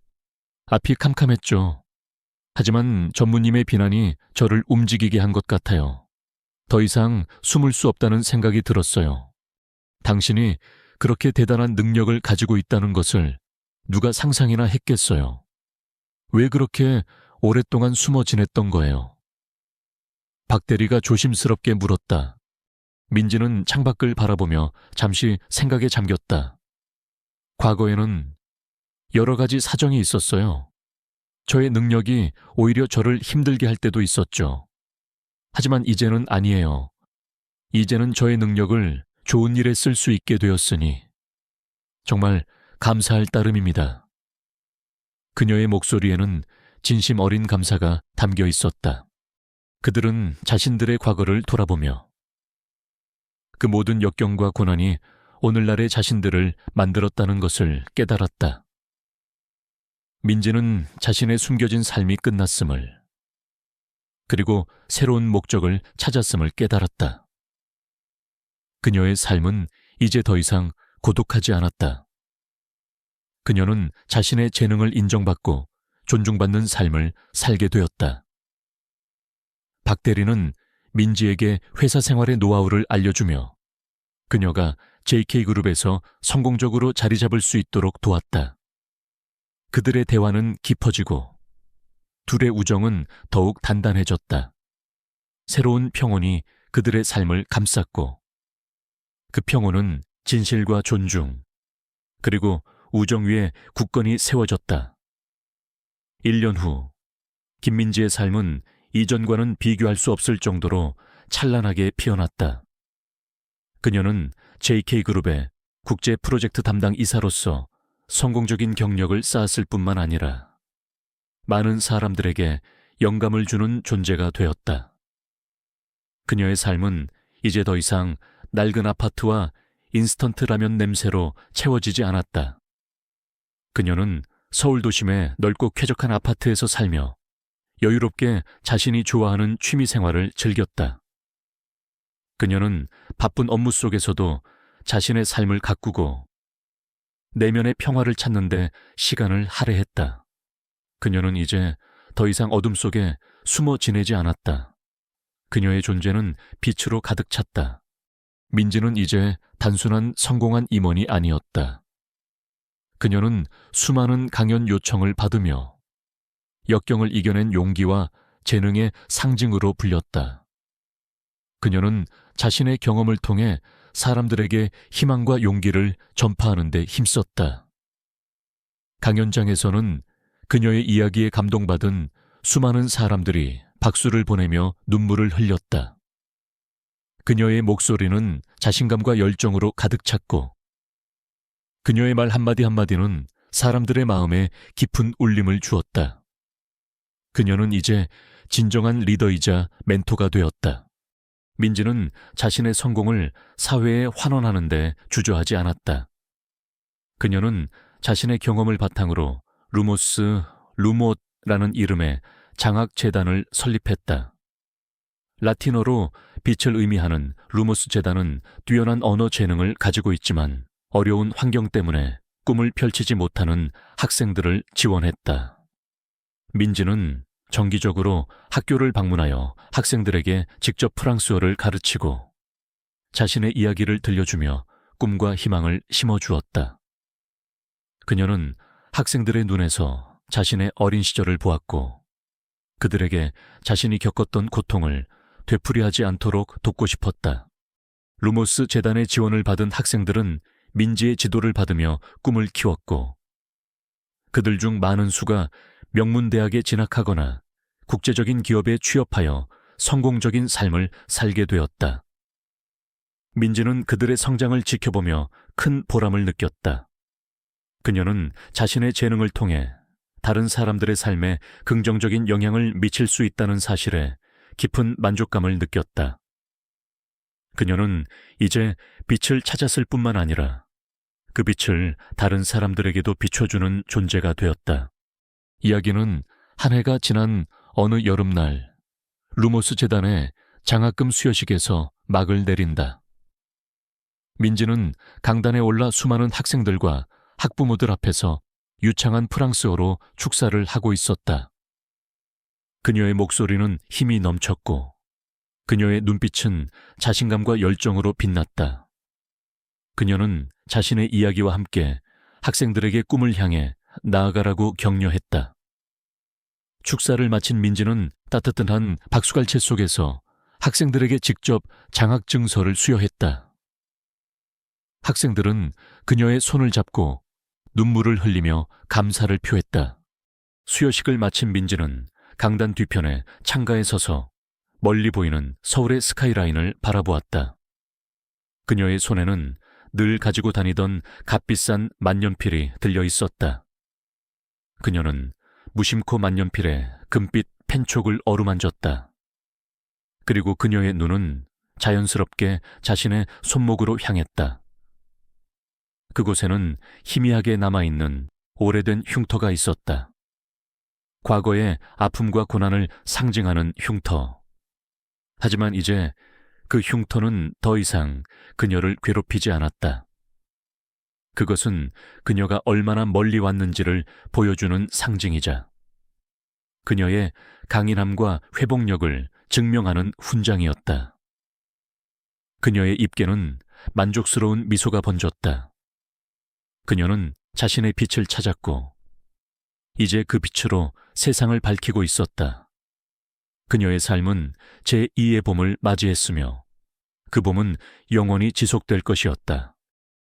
앞이 캄캄했죠. 하지만 전무님의 비난이 저를 움직이게 한 것 같아요. 더 이상 숨을 수 없다는 생각이 들었어요. 당신이 그렇게 대단한 능력을 가지고 있다는 것을 누가 상상이나 했겠어요. 왜 그렇게 오랫동안 숨어 지냈던 거예요? 박 대리가 조심스럽게 물었다. 민지는 창밖을 바라보며 잠시 생각에 잠겼다. 과거에는 여러 가지 사정이 있었어요. 저의 능력이 오히려 저를 힘들게 할 때도 있었죠. 하지만 이제는 아니에요. 이제는 저의 능력을 좋은 일에 쓸 수 있게 되었으니 정말 감사할 따름입니다. 그녀의 목소리에는 진심 어린 감사가 담겨 있었다. 그들은 자신들의 과거를 돌아보며 그 모든 역경과 고난이 오늘날의 자신들을 만들었다는 것을 깨달았다. 민지는 자신의 숨겨진 삶이 끝났음을, 그리고 새로운 목적을 찾았음을 깨달았다. 그녀의 삶은 이제 더 이상 고독하지 않았다. 그녀는 자신의 재능을 인정받고 존중받는 삶을 살게 되었다. 박 대리는 민지에게 회사 생활의 노하우를 알려주며 그녀가 JK그룹에서 성공적으로 자리 잡을 수 있도록 도왔다. 그들의 대화는 깊어지고 둘의 우정은 더욱 단단해졌다. 새로운 평온이 그들의 삶을 감쌌고 그 평온은 진실과 존중, 그리고 우정 위에 굳건히 세워졌다. 1년 후, 김민지의 삶은 이전과는 비교할 수 없을 정도로 찬란하게 피어났다. 그녀는 JK그룹의 국제 프로젝트 담당 이사로서 성공적인 경력을 쌓았을 뿐만 아니라 많은 사람들에게 영감을 주는 존재가 되었다. 그녀의 삶은 이제 더 이상 낡은 아파트와 인스턴트 라면 냄새로 채워지지 않았다. 그녀는 서울 도심의 넓고 쾌적한 아파트에서 살며 여유롭게 자신이 좋아하는 취미 생활을 즐겼다. 그녀는 바쁜 업무 속에서도 자신의 삶을 가꾸고 내면의 평화를 찾는 데 시간을 할애했다. 그녀는 이제 더 이상 어둠 속에 숨어 지내지 않았다. 그녀의 존재는 빛으로 가득 찼다. 민지는 이제 단순한 성공한 임원이 아니었다. 그녀는 수많은 강연 요청을 받으며 역경을 이겨낸 용기와 재능의 상징으로 불렸다. 그녀는 자신의 경험을 통해 사람들에게 희망과 용기를 전파하는 데 힘썼다. 강연장에서는 그녀의 이야기에 감동받은 수많은 사람들이 박수를 보내며 눈물을 흘렸다. 그녀의 목소리는 자신감과 열정으로 가득 찼고 그녀의 말 한마디 한마디는 사람들의 마음에 깊은 울림을 주었다. 그녀는 이제 진정한 리더이자 멘토가 되었다. 민지는 자신의 성공을 사회에 환원하는 데 주저하지 않았다. 그녀는 자신의 경험을 바탕으로 루못라는 이름의 장학재단을 설립했다. 라틴어로 빛을 의미하는 루모스 재단은 뛰어난 언어 재능을 가지고 있지만 어려운 환경 때문에 꿈을 펼치지 못하는 학생들을 지원했다. 민지는 정기적으로 학교를 방문하여 학생들에게 직접 프랑스어를 가르치고 자신의 이야기를 들려주며 꿈과 희망을 심어주었다. 그녀는 학생들의 눈에서 자신의 어린 시절을 보았고 그들에게 자신이 겪었던 고통을 되풀이하지 않도록 돕고 싶었다. 루모스 재단의 지원을 받은 학생들은 민지의 지도를 받으며 꿈을 키웠고 그들 중 많은 수가 명문대학에 진학하거나 국제적인 기업에 취업하여 성공적인 삶을 살게 되었다. 민지는 그들의 성장을 지켜보며 큰 보람을 느꼈다. 그녀는 자신의 재능을 통해 다른 사람들의 삶에 긍정적인 영향을 미칠 수 있다는 사실에 깊은 만족감을 느꼈다. 그녀는 이제 빛을 찾았을 뿐만 아니라 그 빛을 다른 사람들에게도 비춰주는 존재가 되었다. 이야기는 한 해가 지난 어느 여름날 루모스 재단의 장학금 수여식에서 막을 내린다. 민지는 강단에 올라 수많은 학생들과 학부모들 앞에서 유창한 프랑스어로 축사를 하고 있었다. 그녀의 목소리는 힘이 넘쳤고 그녀의 눈빛은 자신감과 열정으로 빛났다. 그녀는 자신의 이야기와 함께 학생들에게 꿈을 향해 나아가라고 격려했다. 축사를 마친 민지는 따뜻한 박수갈채 속에서 학생들에게 직접 장학증서를 수여했다. 학생들은 그녀의 손을 잡고 눈물을 흘리며 감사를 표했다. 수여식을 마친 민지는 강단 뒤편에 창가에 서서 멀리 보이는 서울의 스카이라인을 바라보았다. 그녀의 손에는 늘 가지고 다니던 값비싼 만년필이 들려 있었다. 그녀는 무심코 만년필에 금빛 펜촉을 어루만졌다. 그리고 그녀의 눈은 자연스럽게 자신의 손목으로 향했다. 그곳에는 희미하게 남아있는 오래된 흉터가 있었다. 과거의 아픔과 고난을 상징하는 흉터. 하지만 이제 그 흉터는 더 이상 그녀를 괴롭히지 않았다. 그것은 그녀가 얼마나 멀리 왔는지를 보여주는 상징이자 그녀의 강인함과 회복력을 증명하는 훈장이었다. 그녀의 입계는 만족스러운 미소가 번졌다. 그녀는 자신의 빛을 찾았고 이제 그 빛으로 세상을 밝히고 있었다. 그녀의 삶은 제2의 봄을 맞이했으며 그 봄은 영원히 지속될 것이었다.